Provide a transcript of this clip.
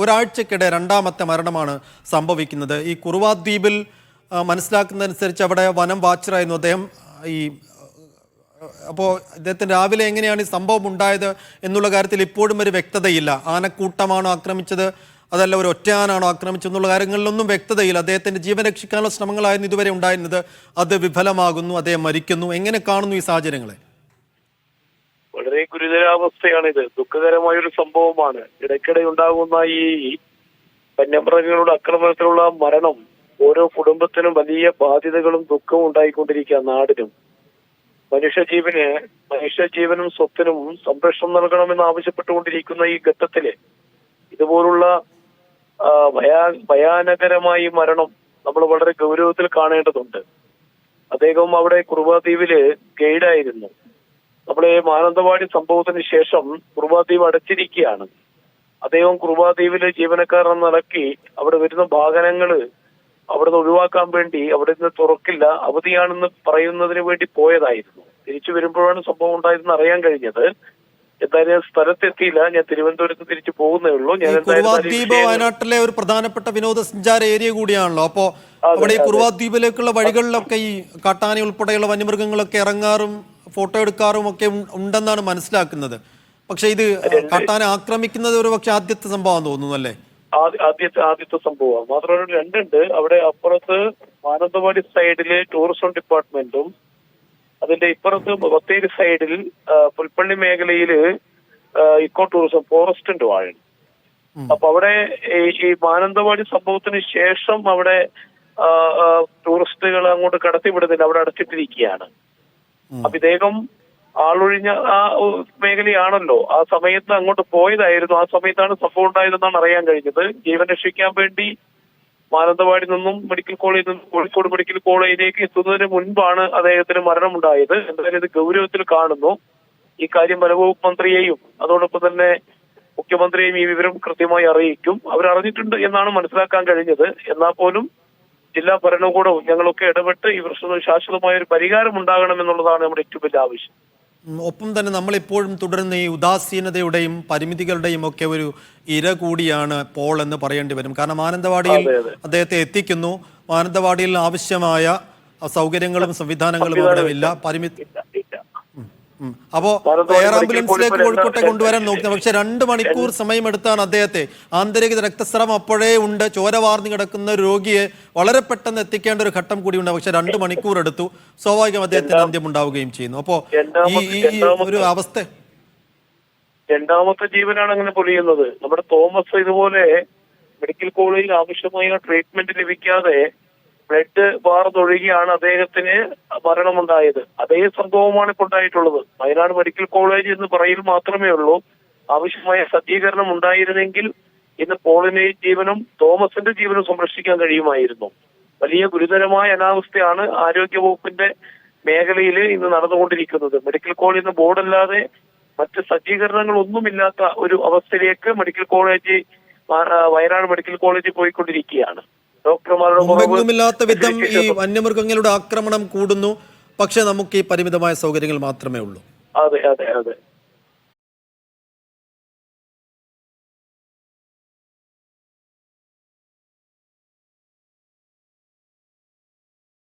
ഒരാഴ്ചക്കിടെ രണ്ടാമത്തെ മരണമാണ് സംഭവിക്കുന്നത്. ഈ കുറുവാ ദ്വീപിൽ മനസ്സിലാക്കുന്നതനുസരിച്ച് അവിടെ വനം വാച്ചറായിരുന്നു അദ്ദേഹം. ഈ അപ്പോൾ അദ്ദേഹത്തിന് രാവിലെ എങ്ങനെയാണ് ഈ സംഭവം ഉണ്ടായത് എന്നുള്ള കാര്യത്തിൽ ഇപ്പോഴും ഒരു വ്യക്തതയില്ല. ആനക്കൂട്ടമാണോ ആക്രമിച്ചത്, അതല്ല ഒരു ഒറ്റയാനാണോ ആക്രമിച്ചെന്നുള്ള കാര്യങ്ങളിലൊന്നും വ്യക്തതയില്ല. അദ്ദേഹത്തിന്റെ ജീവൻ രക്ഷിക്കാനുള്ള ശ്രമങ്ങളായിരുന്നു ഇതുവരെ ഉണ്ടായിരുന്നത്. അത് വിഫലമാകുന്നു, അദ്ദേഹം മരിക്കുന്നു. എങ്ങനെ കാണുന്നു ഈ സാഹചര്യങ്ങളെ? വളരെ ഗുരുതരാവസ്ഥയാണിത്. ദുഃഖകരമായൊരു സംഭവമാണ്. ഇടയ്ക്കിടെ ഉണ്ടാകുന്ന ഈ വന്യമൃഗങ്ങളുടെ ആക്രമണത്തിലുള്ള മരണം ഓരോ കുടുംബത്തിനും വലിയ ബാധ്യതകളും ദുഃഖവും ഉണ്ടായിക്കൊണ്ടിരിക്കുക. നാടിനും മനുഷ്യജീവനും സ്വത്തിനും സംരക്ഷണം നൽകണമെന്ന് ആവശ്യപ്പെട്ടുകൊണ്ടിരിക്കുന്ന ഈ ഘട്ടത്തില് ഇതുപോലുള്ള ഭയാനകരമായ മരണം നമ്മൾ വളരെ ഗൗരവത്തിൽ കാണേണ്ടതുണ്ട്. അദ്ദേഹം അവിടെ കുറുവാ ദ്വീപില് ഗൈഡായിരുന്നു. നമ്മുടെ മാനന്തവാടി സംഭവത്തിന് ശേഷം കുറുവാ ദ്വീപ് അടച്ചിരിക്കുകയാണ്. അദ്ദേഹം കുറുവാ ദ്വീപിലെ ജീവനക്കാരൻ നിലക്കി അവിടെ വരുന്ന വാഹനങ്ങള് അവിടുന്ന് ഒഴിവാക്കാൻ വേണ്ടി അവിടെ നിന്ന് തുറക്കില്ല, അവധിയാണെന്ന് പറയുന്നതിന് വേണ്ടി പോയതായിരുന്നു. തിരിച്ചു വരുമ്പോഴാണ് സംഭവം ഉണ്ടായതെന്ന് അറിയാൻ കഴിഞ്ഞത്. എന്തായാലും സ്ഥലത്തെത്തിയില്ല. ഞാൻ തിരുവനന്തപുരത്ത് തിരിച്ചു പോകുന്നേ ഉള്ളൂ. ഞാൻ കുറുവാ ദ്വീപ് വയനാട്ടിലെ ഒരു പ്രധാനപ്പെട്ട വിനോദസഞ്ചാര ഏരിയ കൂടിയാണല്ലോ. അപ്പോ അവിടെ ഈ കുറുവാ ദ്വീപിലേക്കുള്ള വഴികളിലൊക്കെ ഈ കാട്ടാന ഉൾപ്പെടെയുള്ള വന്യമൃഗങ്ങളൊക്കെ ഇറങ്ങാറും ഫോട്ടോ എടുക്കാറും ഒക്കെ ഉണ്ടെന്നാണ് മനസ്സിലാക്കുന്നത്. പക്ഷെ ഇത് കാട്ടാന ആക്രമിക്കുന്നത് ഒരു പക്ഷെ ആദ്യത്തെ സംഭവം തോന്നുന്നു അല്ലേ? ആദ്യത്തെ സംഭവം മാത്രമല്ല, രണ്ടുണ്ട്. അവിടെ അപ്പുറത്ത് മാനന്തവാടി സൈഡില് ടൂറിസം ഡിപ്പാർട്ട്മെന്റും അതിന്റെ ഇപ്പുറത്ത് ബത്തേരി സൈഡിൽ പുൽപ്പള്ളി മേഖലയില് ഇക്കോ ടൂറിസം ഫോറസ്റ്റിന്റെ വാഴ. അപ്പൊ അവിടെ ഈ മാനന്തവാടി സംഭവത്തിന് ശേഷം അവിടെ ടൂറിസ്റ്റുകൾ അങ്ങോട്ട് കടത്തിവിടുന്നില്ല, അവിടെ അടച്ചിട്ടിരിക്കുകയാണ്. അപ്പൊ ഇദ്ദേഹം ആളൊഴിഞ്ഞ ആ മേഖലയാണല്ലോ. ആ സമയത്ത് അങ്ങോട്ട് പോയതായിരുന്നു. ആ സമയത്താണ് സംഭവം ഉണ്ടായതെന്നാണ് അറിയാൻ കഴിഞ്ഞത്. ജീവൻ രക്ഷിക്കാൻ വേണ്ടി മാനന്തവാടി നിന്നും മെഡിക്കൽ കോളേജിൽ നിന്നും കോഴിക്കോട് മെഡിക്കൽ കോളേജിലേക്ക് എത്തുന്നതിന് മുൻപാണ് അദ്ദേഹത്തിന് മരണമുണ്ടായത്. എന്തായാലും ഇത് ഗൗരവത്തിൽ കാണുന്നു. ഈ കാര്യം വനവകുപ്പ് മന്ത്രിയെയും അതോടൊപ്പം തന്നെ മുഖ്യമന്ത്രിയെയും ഈ വിവരം കൃത്യമായി അറിയിക്കും. അവരറിഞ്ഞിട്ടുണ്ട് എന്നാണ് മനസ്സിലാക്കാൻ കഴിഞ്ഞത്. എന്നാൽ പോലും ജില്ലാ ഭരണകൂടവും ഞങ്ങളൊക്കെ ഇടപെട്ട് ഈ പ്രശ്നത്തിന് ശാശ്വതമായ ഒരു പരിഹാരം ഉണ്ടാകണമെന്നുള്ളതാണ് നമ്മുടെ ഏറ്റവും വലിയ ആവശ്യം. ഒപ്പം തന്നെ നമ്മളിപ്പോഴും തുടരുന്ന ഈ ഉദാസീനതയുടെയും പരിമിതികളുടെയും ഒക്കെ ഒരു ഇര കൂടിയാണ് പോൾ എന്ന് പറയേണ്ടി വരും. കാരണം മാനന്തവാടിയിൽ അദ്ദേഹത്തെ എത്തിക്കുന്നു. മാനന്തവാടിയിൽ ആവശ്യമായ സൗകര്യങ്ങളും സംവിധാനങ്ങളും അവിടെ ഇല്ല. അപ്പോ എയർ ആംബുലൻസിലേക്ക് കോഴിക്കോട്ടെ കൊണ്ടുവരാൻ നോക്കുന്നത്. പക്ഷെ 2 മണിക്കൂർ സമയമെടുത്താണ് അദ്ദേഹത്തെ. ആന്തരിക രക്തസ്രാവം അപ്പോഴേ ഉണ്ട്. ചോര വാർന്നു കിടക്കുന്ന ഒരു രോഗിയെ വളരെ പെട്ടെന്ന് എത്തിക്കേണ്ട ഒരു ഘട്ടം കൂടിയുണ്ട്. പക്ഷെ 2 മണിക്കൂർ എടുത്തു. സ്വാഭാവികം അദ്ദേഹത്തിന് അന്ത്യം ഉണ്ടാവുകയും ചെയ്യുന്നു. അപ്പോ ഈ ഒരു അവസ്ഥ രണ്ടാമത്തെ ജീവനാണ് അങ്ങനെ പൊലിയുന്നത്. നമ്മുടെ തോമസ് ഇതുപോലെ മെഡിക്കൽ കോളേജിൽ ആവശ്യമായ ട്രീറ്റ്മെന്റ് ലഭിക്കാതെ ബ്ലഡ് വാർന്നൊഴുകിയാണ് അദ്ദേഹത്തിന് മരണമുണ്ടായത്. അതേ സംഭവമാണ് ഇപ്പോൾ ഉണ്ടായിട്ടുള്ളത്. വയനാട് മെഡിക്കൽ കോളേജ് എന്ന് പറയൽ മാത്രമേ ഉള്ളൂ. ആവശ്യമായ സജ്ജീകരണം ഉണ്ടായിരുന്നെങ്കിൽ ഇന്ന് പോളിന്റെയും ജീവനും തോമസിന്റെ ജീവനും സംരക്ഷിക്കാൻ കഴിയുമായിരുന്നു. വലിയ ഗുരുതരമായ അനാവസ്ഥയാണ് ആരോഗ്യവകുപ്പിന്റെ മേഖലയിൽ ഇന്ന് നടന്നുകൊണ്ടിരിക്കുന്നത്. മെഡിക്കൽ കോളേജിന് ബോർഡല്ലാതെ മറ്റ് സജ്ജീകരണങ്ങൾ ഒന്നുമില്ലാത്ത ഒരു അവസ്ഥയിലേക്ക് വയനാട് മെഡിക്കൽ കോളേജ് പോയിക്കൊണ്ടിരിക്കുകയാണ്. ഡോക്ടർമാരുടെ വിധം ഈ വന്യമൃഗങ്ങളുടെ ആക്രമണം കൂടുന്നു. പക്ഷെ നമുക്ക് ഈ പരിമിതമായ സൗകര്യങ്ങൾ മാത്രമേ ഉള്ളൂ. അതെ അതെ അതെ.